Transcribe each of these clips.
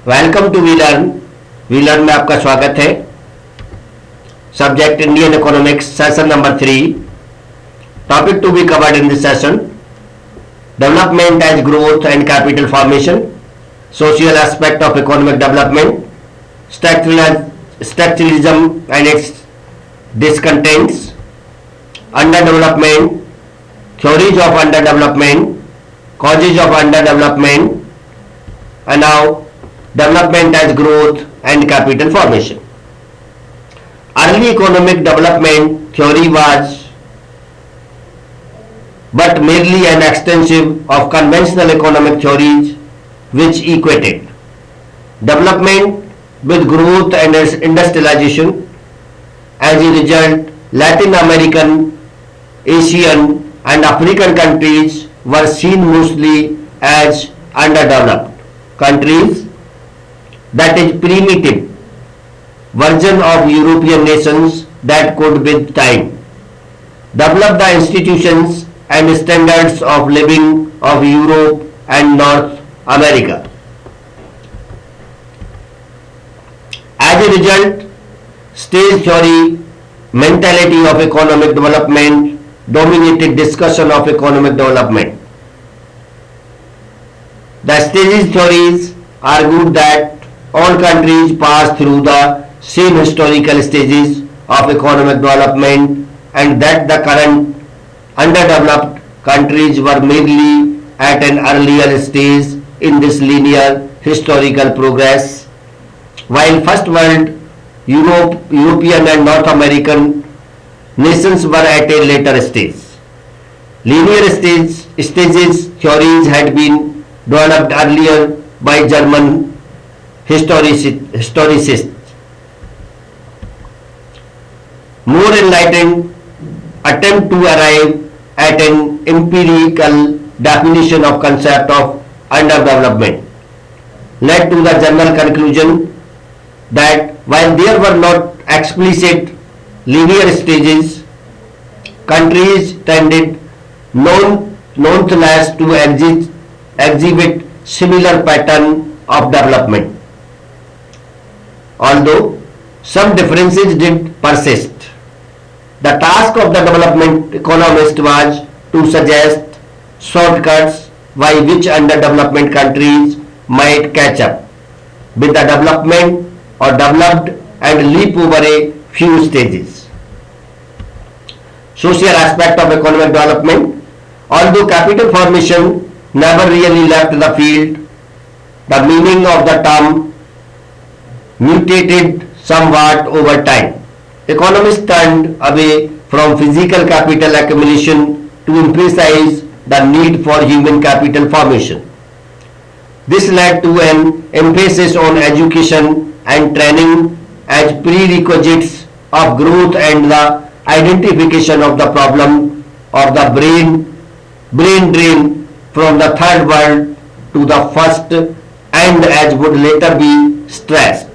Welcome to we learn में आपका स्वागत है। Subject Indian economics, session number 3। Topic to be covered in this session: development as growth and capital formation, social aspect of economic development, structuralism and its discontents, underdevelopment, theories of underdevelopment, causes of underdevelopment, and now development as growth and capital formation. Early economic development theory was but merely an extension of conventional economic theories which equated development with growth and industrialization. As a result, Latin American, Asian and African countries were seen mostly as underdeveloped countries, that is primitive version of European nations that could with time develop the institutions and standards of living of Europe and North America. As a result, stage theory mentality of economic development dominated discussion of economic development. The stages theories argued that all countries pass through the same historical stages of economic development and that the current underdeveloped countries were merely at an earlier stage in this linear historical progress, while first world European and North American nations were at a later stage. Linear stages theories had been developed earlier by German historicists. More enlightened attempt to arrive at an empirical definition of concept of underdevelopment led to the general conclusion that while there were not explicit linear stages, countries tended nonetheless to exhibit similar pattern of development. Although some differences did persist, the task of the development economist was to suggest shortcuts by which underdeveloped countries might catch up with the development or developed and leap over a few stages. Social aspect of economic development. Although capital formation never really left the field, the meaning of the term mutated somewhat over time. Economists turned away from physical capital accumulation to emphasize the need for human capital formation. This led to an emphasis on education and training as prerequisites of growth and the identification of the problem of the brain drain from the third world to the first, and as would later be stressed,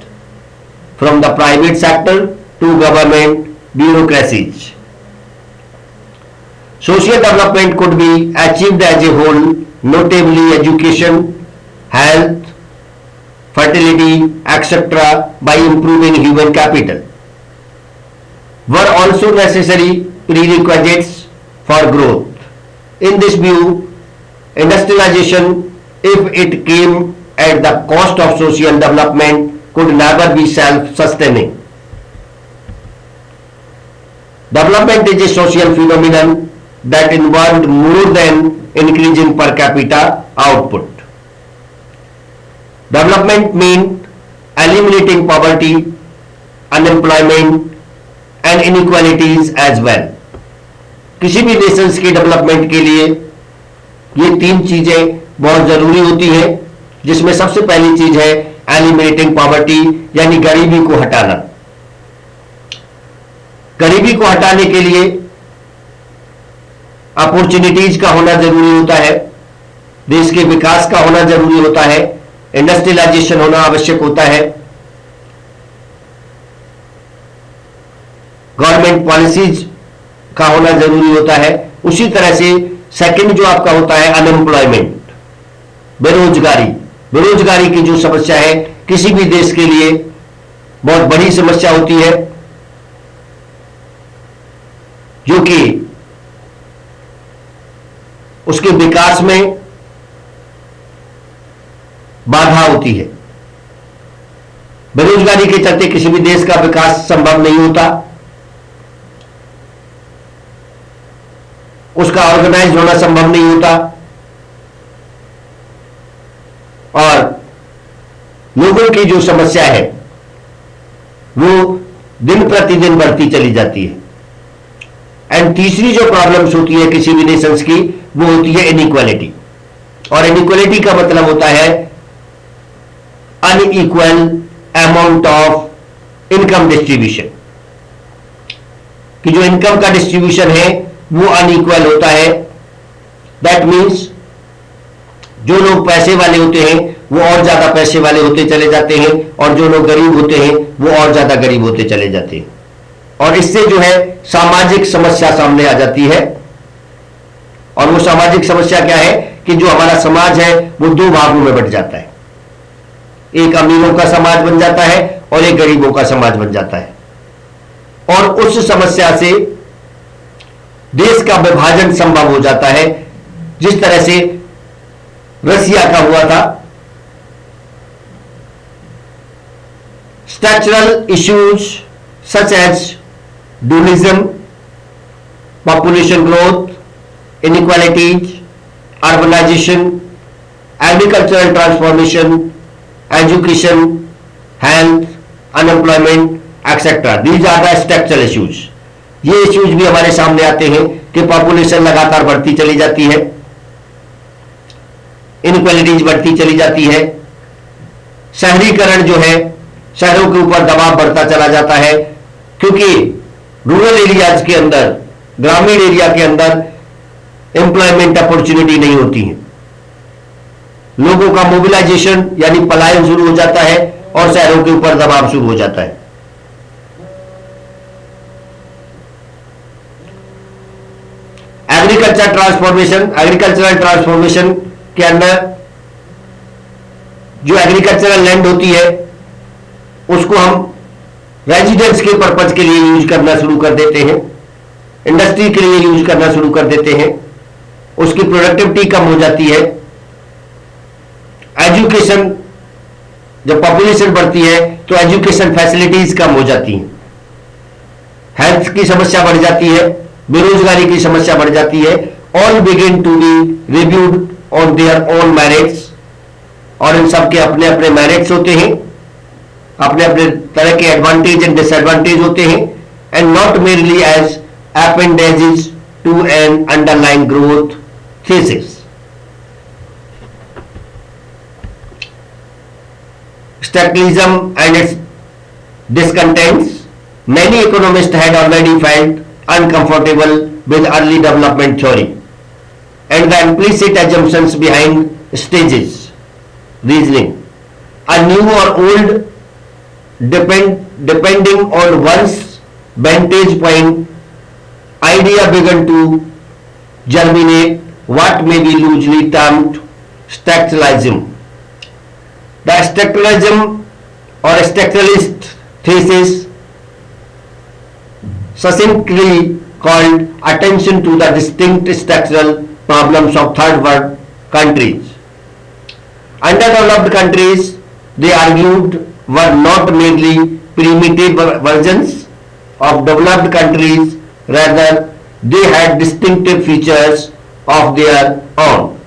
from the private sector to government bureaucracies. Social development could be achieved as a whole, notably education, health, fertility, etc., by improving human capital, were also necessary prerequisites for growth. In this view, industrialization, if it came at the cost of social development, could never be self-sustaining. Development is a social phenomenon that involved more than increasing per capita output. Development meant eliminating poverty, unemployment and inequalities as well. किसी भी Nations के development के लिए ये तीन चीजें बहुत जरूरी होती है, जिसमें सबसे पहली चीज है एलिमिनेटिंग पॉवर्टी, यानी गरीबी को हटाना। गरीबी को हटाने के लिए अपॉर्चुनिटीज का होना जरूरी होता है, देश के विकास का होना जरूरी होता है, इंडस्ट्रियलाइजेशन होना आवश्यक होता है, गवर्नमेंट पॉलिसीज का होना जरूरी होता है। उसी तरह से सेकंड जो आपका होता है अनएम्प्लॉयमेंट, बेरोजगारी की जो समस्या है किसी भी देश के लिए बहुत बड़ी समस्या होती है, जो कि उसके विकास में बाधा होती है। बेरोजगारी के चलते किसी भी देश का विकास संभव नहीं होता, उसका ऑर्गेनाइज होना संभव नहीं होता, और लोगों की जो समस्या है वो दिन प्रतिदिन बढ़ती चली जाती है। एंड तीसरी जो प्रॉब्लम्स होती है किसी भी नेशंस की, वो होती है इनइक्वालिटी। और इनइक्वालिटी का मतलब होता है unequal amount of income distribution, कि जो इनकम का डिस्ट्रीब्यूशन है वो अनइक्वल होता है। दैट मीन्स जो लोग पैसे वाले होते हैं वो और ज्यादा पैसे वाले होते चले जाते हैं, और जो लोग गरीब होते हैं वो और ज्यादा गरीब होते चले जाते हैं। और इससे जो है सामाजिक समस्या सामने आ जाती है। और वो सामाजिक समस्या क्या है कि जो हमारा समाज है वो दो भागों में बंट जाता है। एक अमीरों का समाज बन जाता है और एक गरीबों का समाज बन जाता है। और उस समस्या से देश का विभाजन संभव हो जाता है, जिस तरह से रसिया का हुआ था। स्ट्रक्चरल इश्यूज सच एज डूलिज्म, population growth, inequalities, urbanization, agricultural transformation, education, health, unemployment, etc. These are the structural issues. ये इश्यूज भी हमारे सामने आते हैं कि पॉपुलेशन लगातार बढ़ती चली जाती है, इनइक्वालिटीज बढ़ती चली जाती है, शहरीकरण जो है शहरों के ऊपर दबाव बढ़ता चला जाता है, क्योंकि रूरल एरियाज के अंदर, ग्रामीण एरिया के अंदर एम्प्लॉयमेंट अपॉर्चुनिटी नहीं होती है। लोगों का मोबिलाइजेशन यानी पलायन शुरू हो जाता है और शहरों के ऊपर दबाव शुरू हो जाता है। एग्रीकल्चरल ट्रांसफॉर्मेशन के अंदर जो एग्रीकल्चरल लैंड होती है उसको हम रेजिडेंस के पर्पज के लिए यूज करना शुरू कर देते हैं, इंडस्ट्री के लिए यूज करना शुरू कर देते हैं, उसकी प्रोडक्टिविटी कम हो जाती है। एजुकेशन, जब पॉपुलेशन बढ़ती है तो एजुकेशन फैसिलिटीज कम हो जाती हैं, हेल्थ की समस्या बढ़ जाती है, बेरोजगारी की समस्या बढ़ जाती है। All begin to be reviewed on their own merits, और इन सब के अपने अपने मेरिट्स होते हैं, अपने अपने तरह के एडवांटेज एंड डिसएडवांटेज होते हैं, and not merely as appendages to an underlying growth thesis. Structuralism and its discontents. Many economists had already felt uncomfortable with early development theory and the implicit assumptions behind stages reasoning. A new or old, depending on one's vantage point, idea began to germinate what may be loosely termed structuralism. The structuralism or structuralist thesis succinctly called attention to the distinct structural problems of third world countries. Underdeveloped countries, they argued, were not merely primitive versions of developed countries, rather they had distinctive features of their own.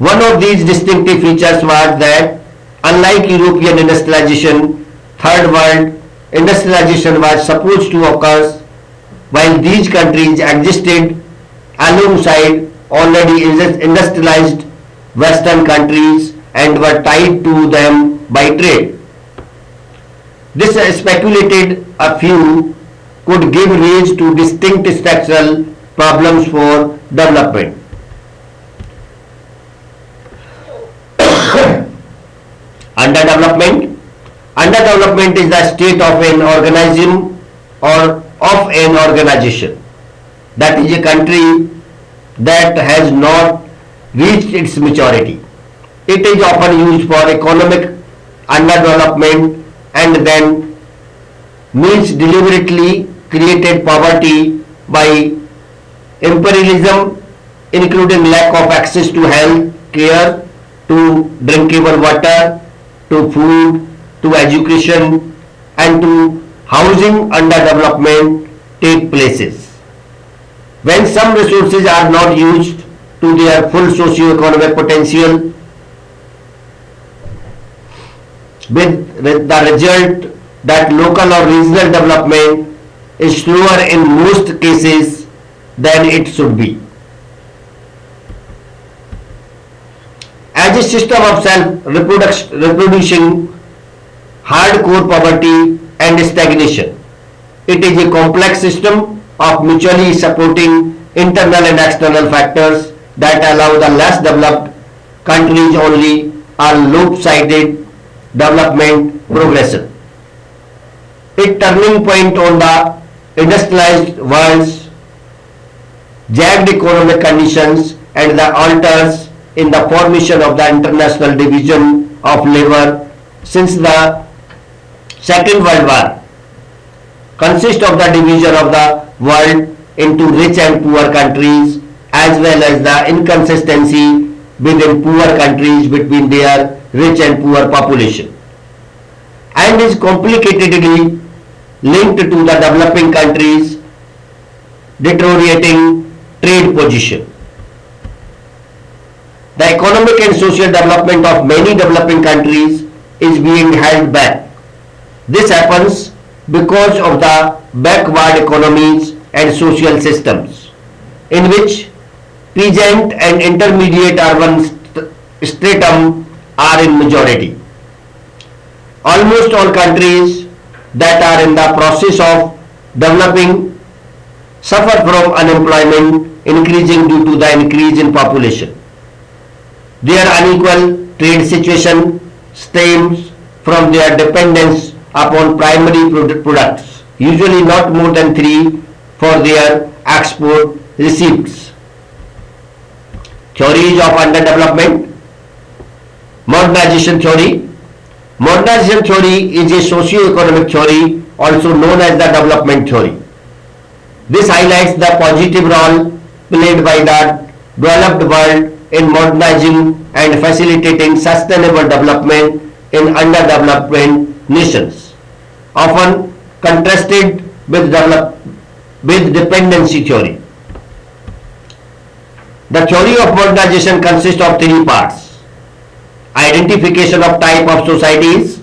One of these distinctive features was that unlike European industrialization, third world industrialization was supposed to occur while these countries existed alongside already industrialized Western countries and were tied to them by trade. This speculated a few could give rise to distinct structural problems for development. Underdevelopment is the state of an organism or of an organization, that is a country that has not reached its maturity. It is often used for economic underdevelopment and then means deliberately created poverty by imperialism, including lack of access to health care, to drinkable water, to food, to education, and to housing underdevelopment take places. When some resources are not used to their full socio-economic potential, with the result that local or regional development is slower in most cases than it should be. As a system of self-reproducing hardcore poverty and stagnation, it is a complex system of mutually supporting internal and external factors that allow the less developed countries only a lopsided development progression. A turning point on the industrialized world's jagged economic conditions and the alters in the formation of the International Division of Labour since the Second World War consists of the division of the world into rich and poor countries, as well as the inconsistency within poor countries between their rich and poor population, and is complicatedly linked to the developing countries' deteriorating trade position. The economic and social development of many developing countries is being held back. This happens because of the backward economies and social systems in which peasant and intermediate urban stratum are in majority. Almost all countries that are in the process of developing suffer from unemployment increasing due to the increase in population. Their unequal trade situation stems from their dependence upon primary products, usually not more than 3 for their export receipts. Theories of underdevelopment. Modernization theory. Modernization theory is a socio-economic theory also known as the development theory. This highlights the positive role played by the developed world in modernizing and facilitating sustainable development in underdeveloped nations, often contrasted with dependency theory. The theory of modernization consists of 3 parts: identification of type of societies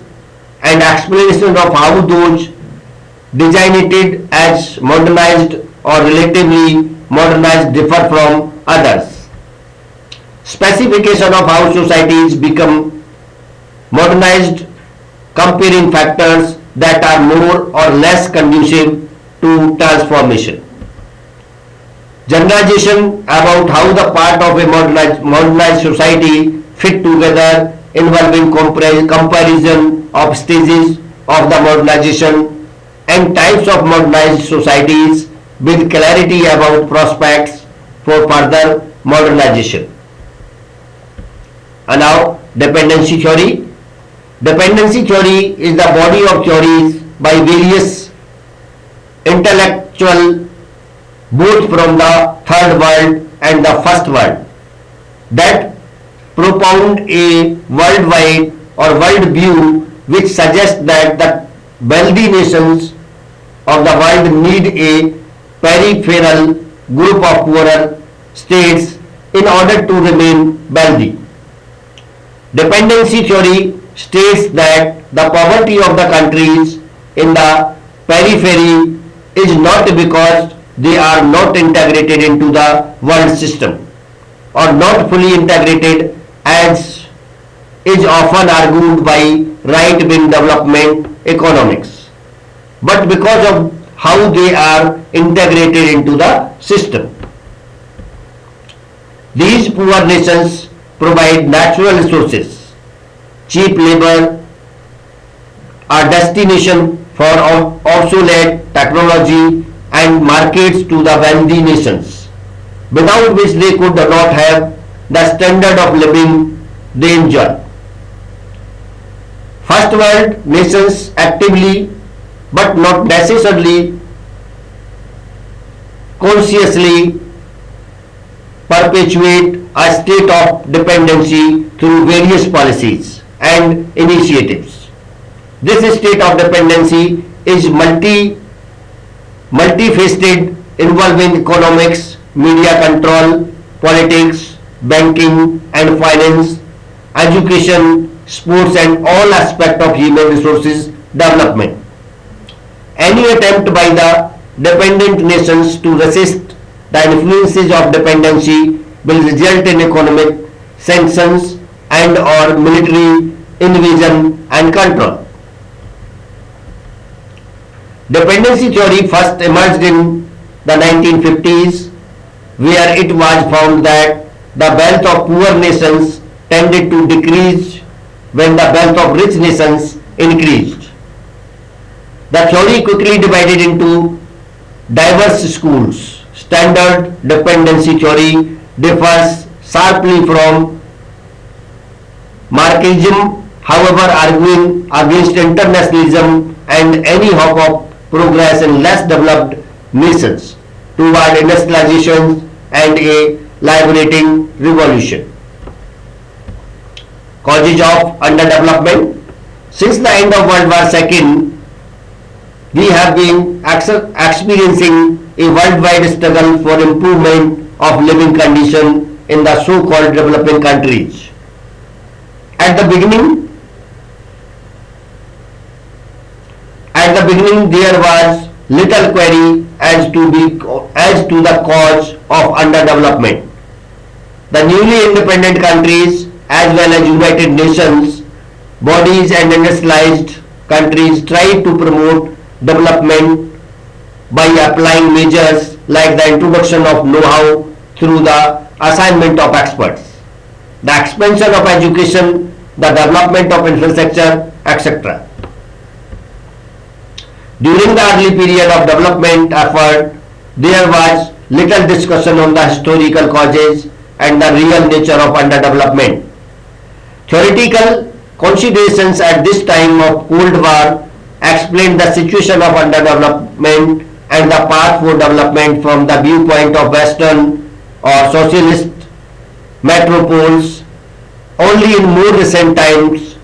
and explanation of how those designated as modernized or relatively modernized differ from others. Specification of how societies become modernized, comparing factors that are more or less conducive to transformation. Generalization about how the part of a modernized society fit together, involving comparison of stages of the modernization and types of modernized societies with clarity about prospects for further modernization. And now, dependency theory. Dependency theory is the body of theories by various intellectuals both from the third world and the first world that propound a worldwide or world view which suggests that the wealthy nations of the world need a peripheral group of poorer states in order to remain wealthy. Dependency theory states that the poverty of the countries in the periphery is not because they are not integrated into the world system or not fully integrated as is often argued by right-wing development economics, but because of how they are integrated into the system. These poor nations provide natural resources, cheap labor, a destination for obsolete technology and markets to the wealthy nations, without which they could not have the standard of living they enjoy. First world nations actively but not necessarily consciously perpetuate a state of dependency through various policies and initiatives. This state of dependency is multifaceted, involving economics, media control, politics, banking and finance, education, sports and all aspects of human resources development. Any attempt by the dependent nations to resist the influences of dependency will result in economic sanctions and or military invasion and control. Dependency theory first emerged in the 1950s, where it was found that the wealth of poor nations tended to decrease when the wealth of rich nations increased. The theory quickly divided into diverse schools. Standard dependency theory differs sharply from Marxism, however, arguing against internationalism and any hope of progress in less developed nations toward industrialization and a liberating revolution. Causes of underdevelopment. Since the end of World War II, we have been experiencing a worldwide struggle for improvement of living conditions in the so-called developing countries. At the beginning there was little query as to the cause of underdevelopment. The newly independent countries as well as United Nations bodies and industrialized countries tried to promote development by applying measures like the introduction of know-how through the assignment of experts, the expansion of education, the development of infrastructure, etc. During the early period of development effort, there was little discussion on the historical causes and the real nature of underdevelopment. Theoretical considerations at this time of Cold War explained the situation of underdevelopment and the path for development from the viewpoint of Western or socialist metropoles. Only in more recent times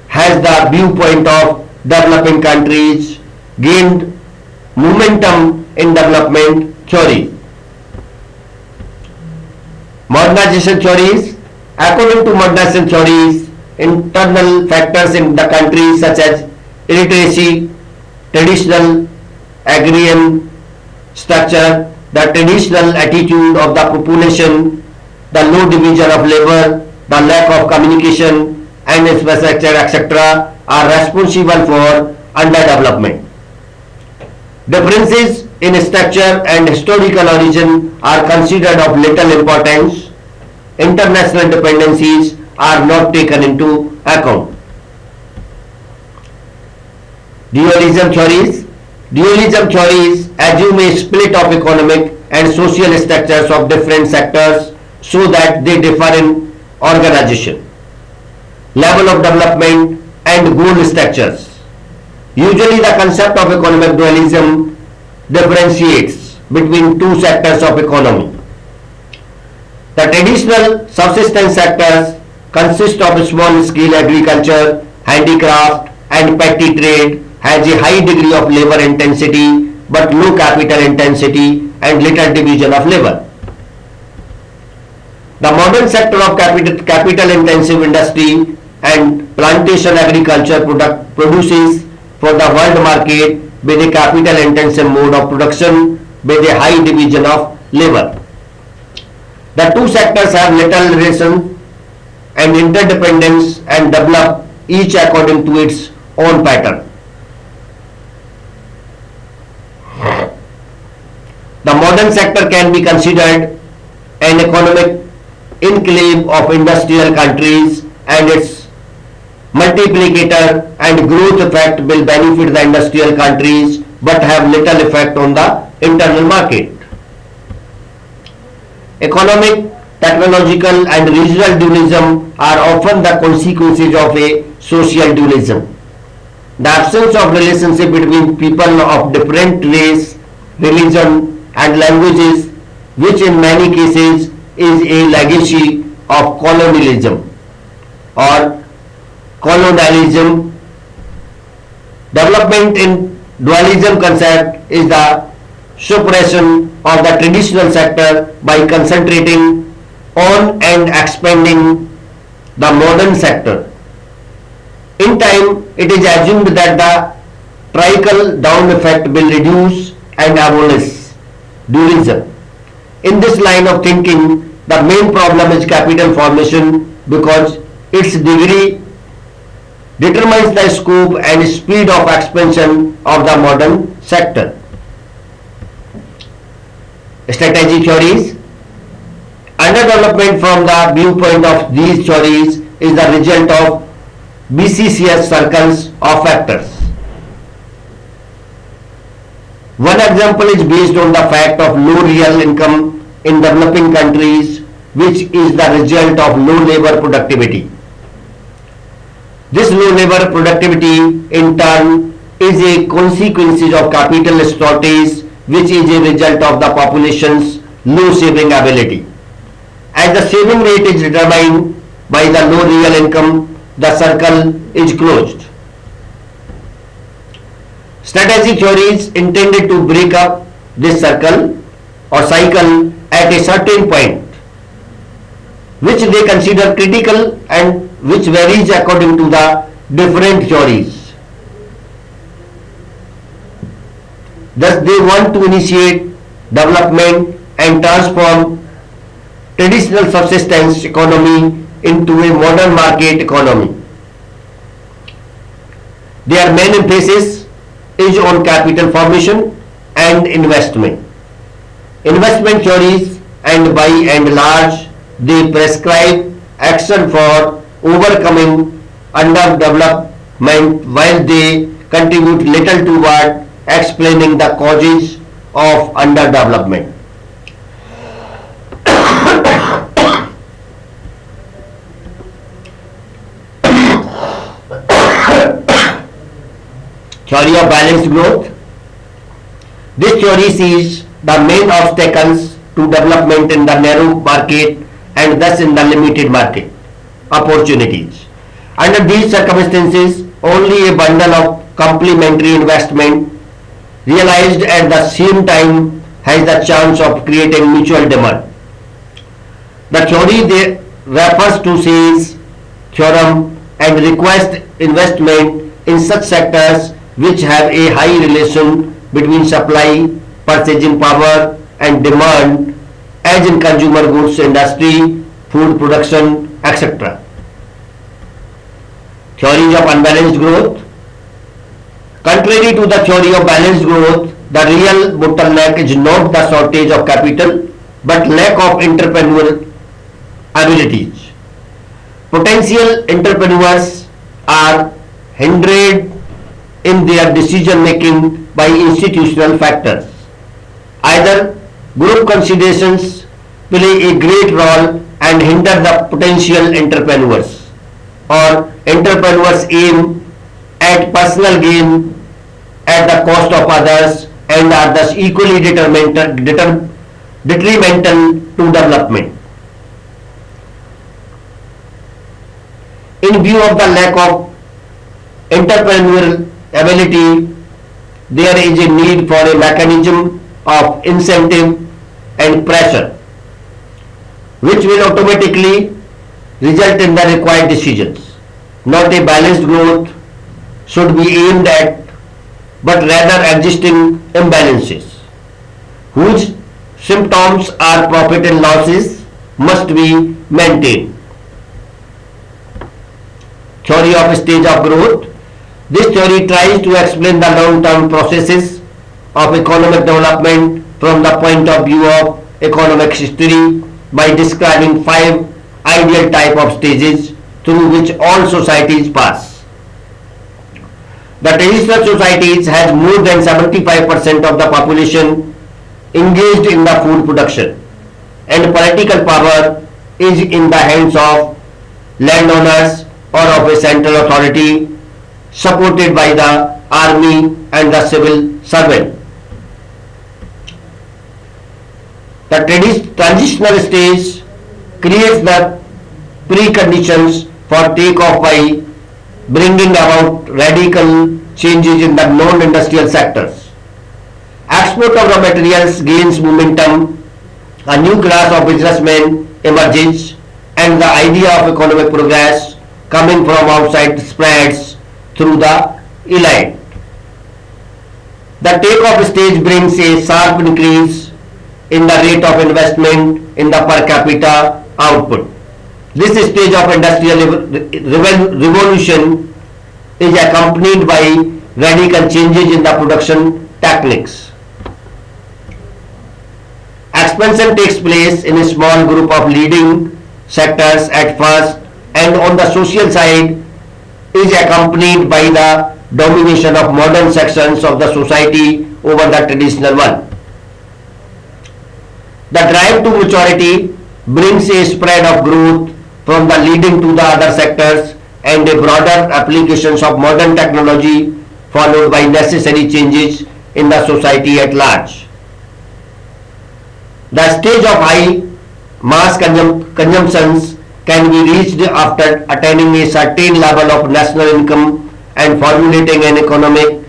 has the viewpoint of developing countries gained momentum in development theory. Modernization theories. According to modernization theories, internal factors in the country such as illiteracy, traditional agrarian structure, the traditional attitude of the population, the low division of labor, the lack of communication and infrastructure, etc. are responsible for underdevelopment. Differences in structure and historical origin are considered of little importance. International dependencies are not taken into account. Dualism theories. Dualism theories assume a split of economic and social structures of different sectors so that they differ in organization, level of development and goal structures. Usually the concept of economic dualism differentiates between two sectors of economy. The traditional subsistence sectors consist of small-scale agriculture, handicraft and petty trade, has a high degree of labor intensity but low capital intensity and little division of labor. The modern sector of capital intensive industry and plantation agriculture produces for the world market with a capital intensive mode of production with a high division of labor. The two sectors have little relation and interdependence and develop each according to its own pattern. The modern sector can be considered an economic enclave of industrial countries, and its multiplicator and growth effect will benefit the industrial countries but have little effect on the internal market. Economic technological and regional dualism are often the consequences of a social dualism. The absence of relationship between people of different race, religion and languages, which in many cases is a legacy of colonialism or colonialism. Development in dualism concept is the suppression of the traditional sector by concentrating on and expanding the modern sector. In time, it is assumed that the trickle down effect will reduce and abolish dualism. In this line of thinking, the main problem is capital formation because its degree determines the scope and speed of expansion of the modern sector. Strategy theories. Underdevelopment from the viewpoint of these theories is the result of BCCS circles of factors. One example is based on the fact of low real income in developing countries, which is the result of low labor productivity. This low labor productivity in turn is a consequence of capital shortage, which is a result of the population's low saving ability. As the saving rate is determined by the low real income, the circle is closed. Strategy theories intended to break up this circle or cycle at a certain point, which they consider critical and which varies according to the different theories. Thus, they want to initiate development and transform traditional subsistence economy into a modern market economy. Their main emphasis is on capital formation and investment. Investment theories, and by and large, they prescribe action for overcoming underdevelopment while they contribute little toward explaining the causes of underdevelopment. Theory of balanced growth. This theory sees the main obstacles to development in the narrow market and thus in the limited market opportunities. Under these circumstances, only a bundle of complementary investment realized at the same time has the chance of creating mutual demand. The theory they refers to sales theorem and requires investment in such sectors which have a high relation between supply, purchasing power and demand, as in consumer goods industry, food production, etc. Theories of unbalanced growth. Contrary to the theory of balanced growth, the real bottleneck is not the shortage of capital but lack of entrepreneurial abilities. Potential entrepreneurs are hindered in their decision making by institutional factors. Either group considerations play a great role and hinder the potential entrepreneurs, or entrepreneurs aim at personal gain at the cost of others and are thus equally detrimental to development. In view of the lack of entrepreneurial ability, there is a need for a mechanism of incentive and pressure, which will automatically result in the required decisions. Not a balanced growth should be aimed at, but rather existing imbalances, whose symptoms are profit and losses, must be maintained. Theory of stage of growth. This theory tries to explain the long-term processes of economic development from the point of view of economic history by describing 5 ideal type of stages through which all societies pass. The traditional societies has more than 75% of the population engaged in the food production and political power is in the hands of landowners or of a central authority supported by the army and the civil servant. The transitional stage creates the preconditions for takeoff by bringing about radical changes in the non-industrial sectors. Export of raw materials gains momentum, a new class of businessmen emerges, and the idea of economic progress coming from outside spreads through the elite. The takeoff stage brings a sharp increase in the rate of investment in the per capita output. This stage of industrial revolution is accompanied by radical changes in the production techniques. Expansion takes place in a small group of leading sectors at first, and on the social side is accompanied by the domination of modern sections of the society over the traditional one. The drive to maturity brings a spread of growth from the leading to the other sectors and a broader applications of modern technology, followed by necessary changes in the society at large. The stage of high mass consumptions can be reached after attaining a certain level of national income and formulating an economic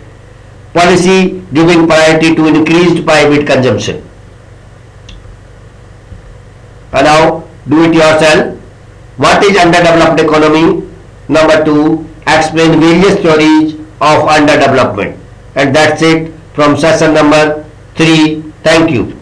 policy giving priority to increased private consumption. And now, do it yourself. What is underdeveloped economy? Number 2, explain various theories of underdevelopment. And that's it from session number 3. Thank you.